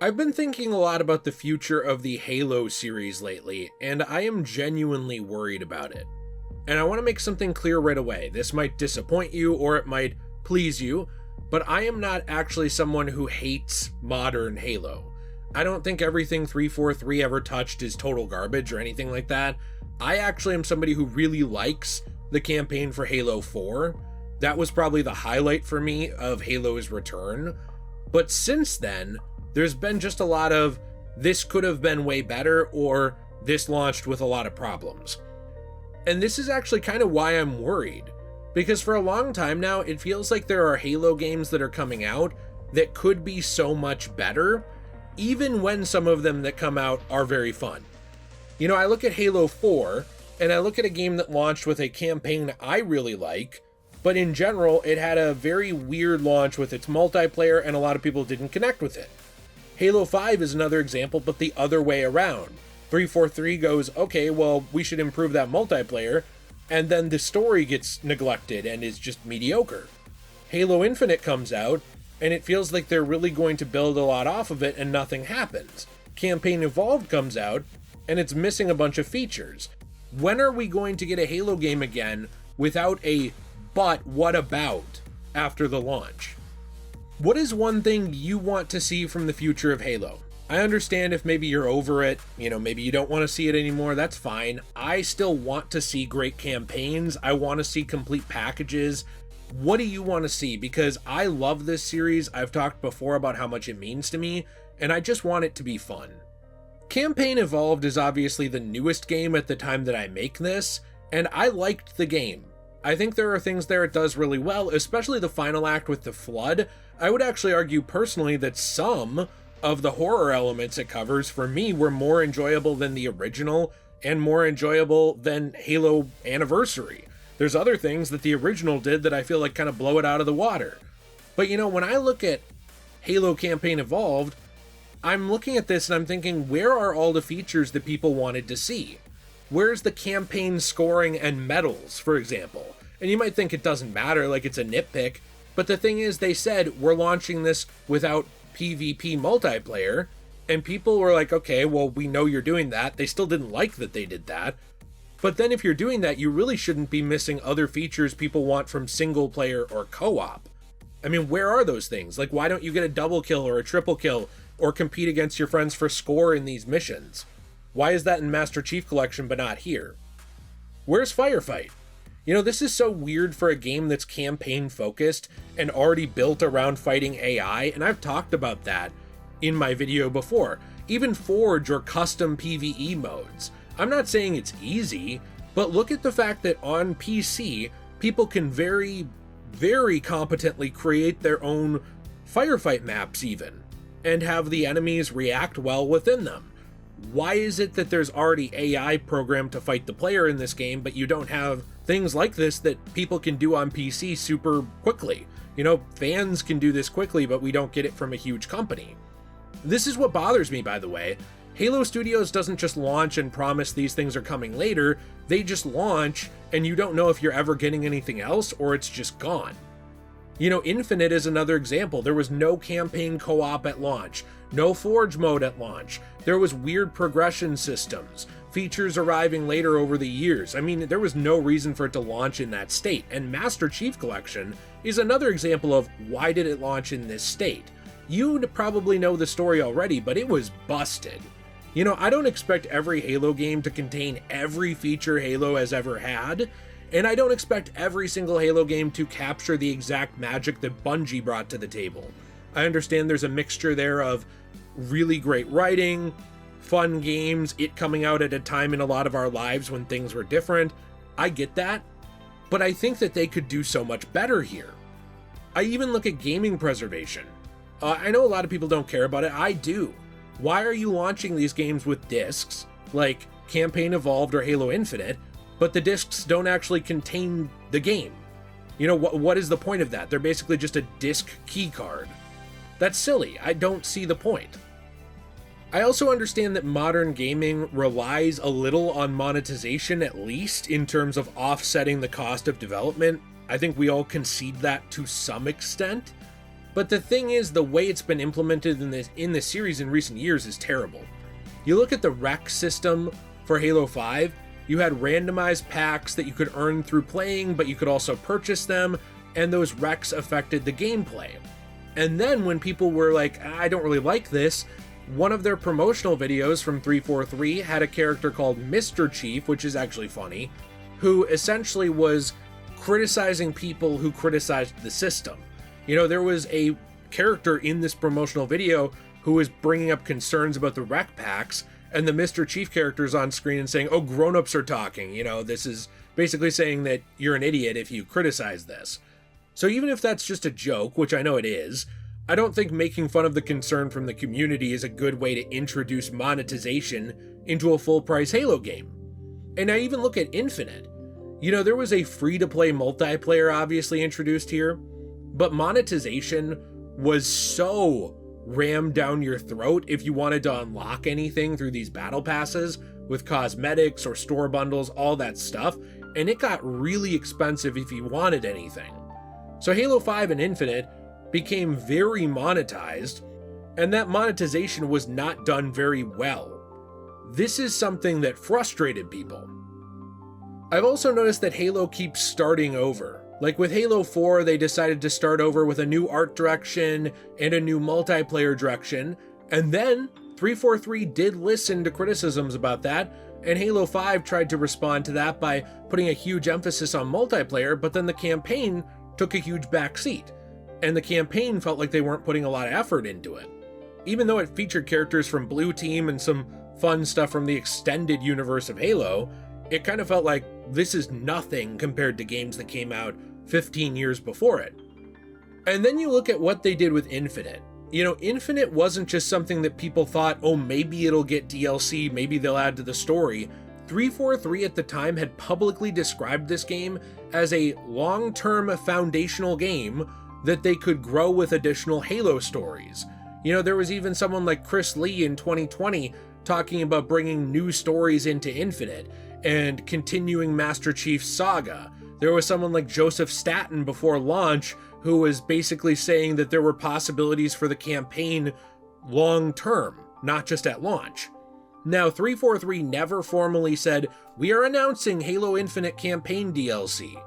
I've been thinking a lot about the future of the Halo series lately, and I am genuinely worried about it. And I want to make something clear right away. This might disappoint you or it might please you, but I am not actually someone who hates modern Halo. I don't think everything 343 ever touched is total garbage or anything like that. I actually am somebody who really likes the campaign for Halo 4. That was probably the highlight for me of Halo's return. But since then, there's been just a lot of, this could have been way better, or this launched with a lot of problems. And this is actually kind of why I'm worried, because for a long time now, it feels like there are Halo games that are coming out that could be so much better, even when some of them that come out are very fun. You know, I look at Halo 4, and I look at a game that launched with a campaign I really like, but in general, it had a very weird launch with its multiplayer, and a lot of people didn't connect with it. Halo 5 is another example, but the other way around. 343 goes, okay, well, we should improve that multiplayer, and then the story gets neglected and is just mediocre. Halo Infinite comes out, and it feels like they're really going to build a lot off of it, and nothing happens. Campaign Evolved comes out, and it's missing a bunch of features. When are we going to get a Halo game again without a "but what about" after the launch? What is one thing you want to see from the future of Halo? I understand if maybe you're over it, maybe you don't want to see it anymore, that's fine. I still want to see great campaigns. I want to see complete packages. What do you want to see? Because I love this series. I've talked before about how much it means to me, and I just want it to be fun. Campaign Evolved is obviously the newest game at the time that I make this, and I liked the game. I think there are things there it does really well, especially the final act with the flood. I would actually argue personally that some of the horror elements it covers, for me, were more enjoyable than the original and more enjoyable than Halo Anniversary. There's other things that the original did that I feel like kind of blow it out of the water. But when I look at Halo Campaign Evolved, I'm looking at this and I'm thinking, where are all the features that people wanted to see? Where's the campaign scoring and medals, for example? And you might think it doesn't matter, like it's a nitpick, but the thing is, they said, we're launching this without PvP multiplayer, and people were like, okay, well, we know you're doing that. They still didn't like that they did that. But then if you're doing that, you really shouldn't be missing other features people want from single player or co-op. I mean, where are those things? Like, why don't you get a double kill or a triple kill or compete against your friends for score in these missions? Why is that in Master Chief Collection but not here? Where's Firefight? This is so weird for a game that's campaign focused and already built around fighting AI, and I've talked about that in my video before. Even Forge or custom PvE modes. I'm not saying it's easy, but look at the fact that on PC, people can very, very competently create their own firefight maps even, and have the enemies react well within them. Why is it that there's already AI programmed to fight the player in this game, but you don't have things like this that people can do on PC super quickly? Fans can do this quickly, but we don't get it from a huge company. This is what bothers me, by the way. Halo Studios doesn't just launch and promise these things are coming later. They just launch, and you don't know if you're ever getting anything else, or it's just gone. Infinite is another example. There was no campaign co-op at launch, no Forge mode at launch. There was weird progression systems, features arriving later over the years. I mean, there was no reason for it to launch in that state. And Master Chief Collection is another example of why did it launch in this state. You probably know the story already, but it was busted. I don't expect every Halo game to contain every feature Halo has ever had, and I don't expect every single Halo game to capture the exact magic that Bungie brought to the table. I understand there's a mixture there of really great writing, fun games, it coming out at a time in a lot of our lives when things were different. I get that, but I think that they could do so much better here. I even look at gaming preservation. I know a lot of people don't care about it. I do. Why are you launching these games with discs, like Campaign Evolved or Halo Infinite, but the discs don't actually contain the game? What is the point of that? They're basically just a disc key card. That's silly. I don't see the point. I also understand that modern gaming relies a little on monetization, at least in terms of offsetting the cost of development. I think we all concede that to some extent. But the thing is, the way it's been implemented in this series in recent years is terrible. You look at the rec system for Halo 5, you had randomized packs that you could earn through playing, but you could also purchase them, and those recs affected the gameplay. And then when people were like, I don't really like this, one of their promotional videos from 343 had a character called Mr. Chief, which is actually funny, who essentially was criticizing people who criticized the system. You know, there was a character in this promotional video who was bringing up concerns about the rec packs, and the Mr. Chief character is on screen and saying, oh, grown-ups are talking. You know, this is basically saying that you're an idiot if you criticize this. So even if that's just a joke, which I know it is, I don't think making fun of the concern from the community is a good way to introduce monetization into a full-price Halo game. And I even look at Infinite. You know, there was a free-to-play multiplayer obviously introduced here, but monetization was so rammed down your throat if you wanted to unlock anything through these battle passes with cosmetics or store bundles, all that stuff, and it got really expensive if you wanted anything. So Halo 5 and Infinite became very monetized, and that monetization was not done very well. This is something that frustrated people. I've also noticed that Halo keeps starting over. Like with Halo 4, they decided to start over with a new art direction and a new multiplayer direction, and then 343 did listen to criticisms about that, and Halo 5 tried to respond to that by putting a huge emphasis on multiplayer, but then the campaign took a huge backseat, and the campaign felt like they weren't putting a lot of effort into it. Even though it featured characters from Blue Team and some fun stuff from the extended universe of Halo, it kind of felt like this is nothing compared to games that came out 15 years before it. And then you look at what they did with Infinite. You know, Infinite wasn't just something that people thought, oh, maybe it'll get DLC, maybe they'll add to the story. 343 at the time had publicly described this game as a long-term foundational game that they could grow with additional Halo stories. You know, there was even someone like Chris Lee in 2020 talking about bringing new stories into Infinite and continuing Master Chief's saga. There was someone like Joseph Staten before launch who was basically saying that there were possibilities for the campaign long term, not just at launch. Now, 343 never formally said, we are announcing Halo Infinite campaign DLC.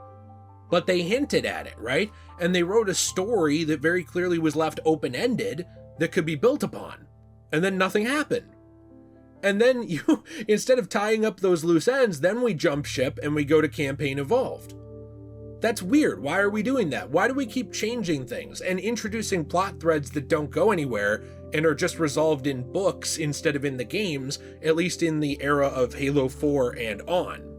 But they hinted at it, right? And they wrote a story that very clearly was left open-ended that could be built upon. And then nothing happened. And then you, instead of tying up those loose ends, then we jump ship and we go to Campaign Evolved. That's weird. Why are we doing that? Why do we keep changing things and introducing plot threads that don't go anywhere and are just resolved in books instead of in the games, at least in the era of Halo 4 and on?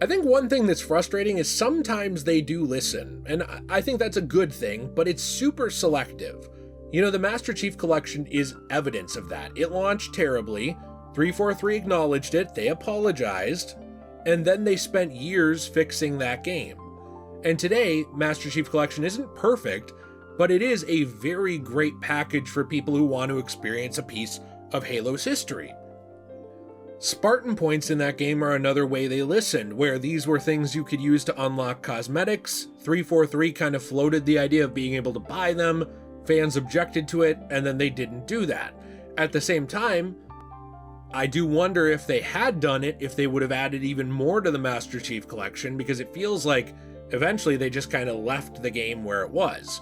I think one thing that's frustrating is sometimes they do listen, and I think that's a good thing, but it's super selective. You know, the Master Chief Collection is evidence of that. It launched terribly, 343 acknowledged it, they apologized, and then they spent years fixing that game. And today, Master Chief Collection isn't perfect, but it is a very great package for people who want to experience a piece of Halo's history. Spartan points in that game are another way they listened, where these were things you could use to unlock cosmetics. 343 kind of floated the idea of being able to buy them, fans objected to it, and then they didn't do that. At the same time, I do wonder if they had done it, if they would have added even more to the Master Chief Collection, because it feels like eventually they just kind of left the game where it was.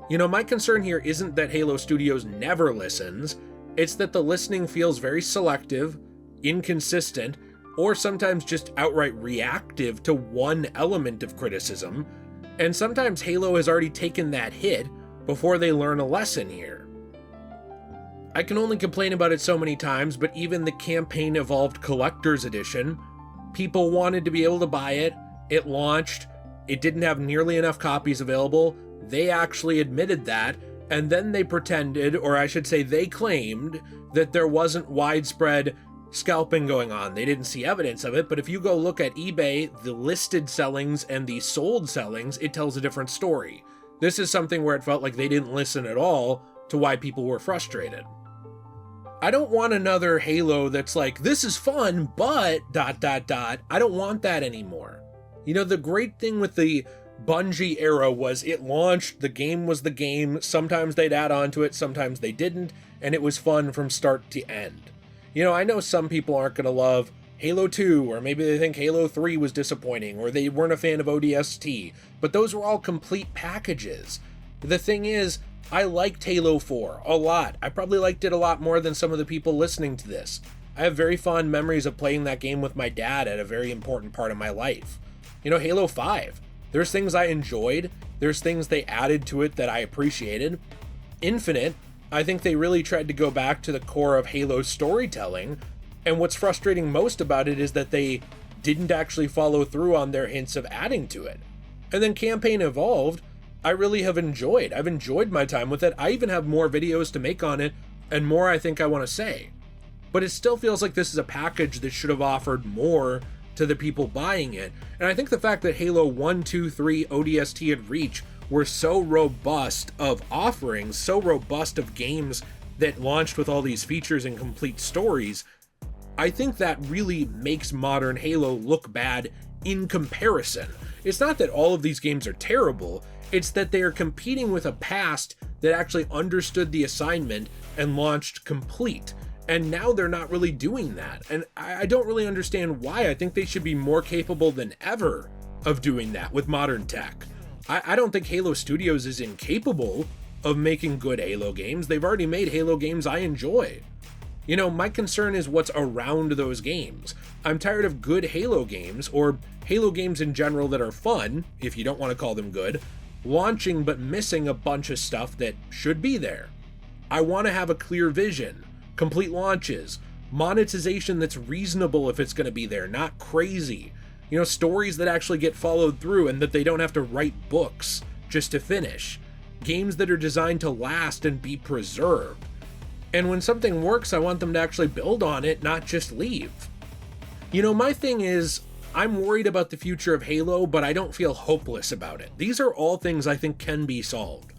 You know, my concern here isn't that Halo Studios never listens, it's that the listening feels very selective, inconsistent, or sometimes just outright reactive to one element of criticism, and sometimes Halo has already taken that hit before they learn a lesson here. I can only complain about it so many times, but even the Campaign Evolved Collector's Edition, people wanted to be able to buy it, it launched, it didn't have nearly enough copies available, they actually admitted that, and then they pretended, or I should say they claimed, that there wasn't widespread scalping going on. They didn't see evidence of it, but if you go look at eBay, the listed sellings and the sold sellings, it tells a different story. This is something where it felt like they didn't listen at all to why people were frustrated. I don't want another Halo that's like, this is fun, but ... I don't want that anymore. You know, the great thing with the Bungie era was it launched, the game was the game, sometimes they'd add on to it, sometimes they didn't, and it was fun from start to end. You know, I know some people aren't going to love Halo 2, or maybe they think Halo 3 was disappointing, or they weren't a fan of ODST, but those were all complete packages. The thing is, I liked Halo 4 a lot. I probably liked it a lot more than some of the people listening to this. I have very fond memories of playing that game with my dad at a very important part of my life. You know, Halo 5, there's things I enjoyed, there's things they added to it that I appreciated. Infinite, I think they really tried to go back to the core of Halo's storytelling, and what's frustrating most about it is that they didn't actually follow through on their hints of adding to it. And then Campaign Evolved, I really have enjoyed. I've enjoyed my time with it. I even have more videos to make on it, and more I think I want to say. But it still feels like this is a package that should have offered more to the people buying it. And I think the fact that Halo 1, 2, 3, ODST, and Reach were so robust of offerings, so robust of games that launched with all these features and complete stories, I think that really makes modern Halo look bad in comparison. It's not that all of these games are terrible, it's that they are competing with a past that actually understood the assignment and launched complete. And now they're not really doing that. And I don't really understand why. I think they should be more capable than ever of doing that with modern tech. I don't think Halo Studios is incapable of making good Halo games. They've already made Halo games I enjoy. You know, my concern is what's around those games. I'm tired of good Halo games, or Halo games in general that are fun, if you don't want to call them good, launching but missing a bunch of stuff that should be there. I want to have a clear vision, complete launches, monetization that's reasonable if it's going to be there, not crazy. You know, stories that actually get followed through and that they don't have to write books just to finish. Games that are designed to last and be preserved. And when something works, I want them to actually build on it, not just leave. You know, my thing is, I'm worried about the future of Halo, but I don't feel hopeless about it. These are all things I think can be solved.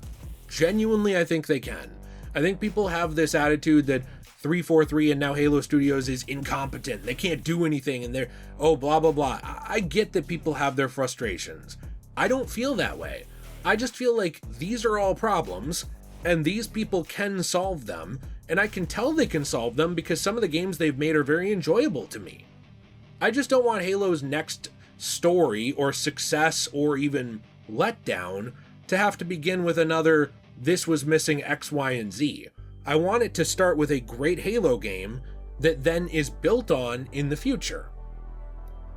Genuinely, I think they can. I think people have this attitude that 343 and now Halo Studios is incompetent. They can't do anything and they're, oh, blah, blah, blah. I get that people have their frustrations. I don't feel that way. I just feel like these are all problems and these people can solve them. And I can tell they can solve them because some of the games they've made are very enjoyable to me. I just don't want Halo's next story or success or even letdown to have to begin with another, this was missing X, Y, and Z. I want it to start with a great Halo game that then is built on in the future.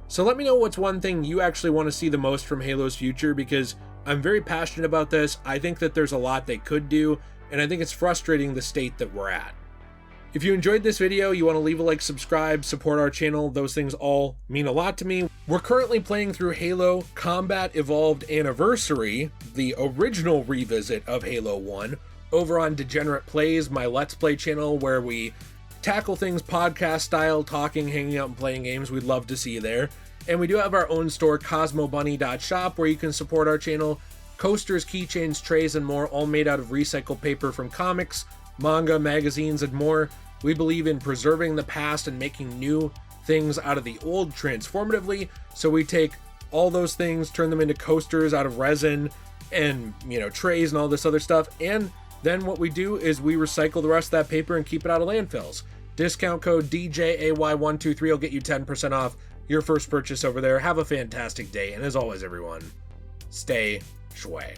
So let me know what's one thing you actually want to see the most from Halo's future, because I'm very passionate about this. I think that there's a lot they could do, and I think it's frustrating the state that we're at. If you enjoyed this video, you want to leave a like, subscribe, support our channel, those things all mean a lot to me. We're currently playing through Halo Combat Evolved Anniversary, the original revisit of Halo 1, over on Degenerate Plays, my Let's Play channel, where we tackle things podcast style, talking, hanging out, and playing games. We'd love to see you there. And we do have our own store, cosmobunny.shop, where you can support our channel. Coasters, keychains, trays, and more, all made out of recycled paper from comics, manga, magazines, and more. We believe in preserving the past and making new things out of the old transformatively. So we take all those things, turn them into coasters out of resin and, you know, trays and all this other stuff. And then what we do is we recycle the rest of that paper and keep it out of landfills. Discount code DJAY123 will get you 10% off your first purchase over there. Have a fantastic day. And as always, everyone, stay shui.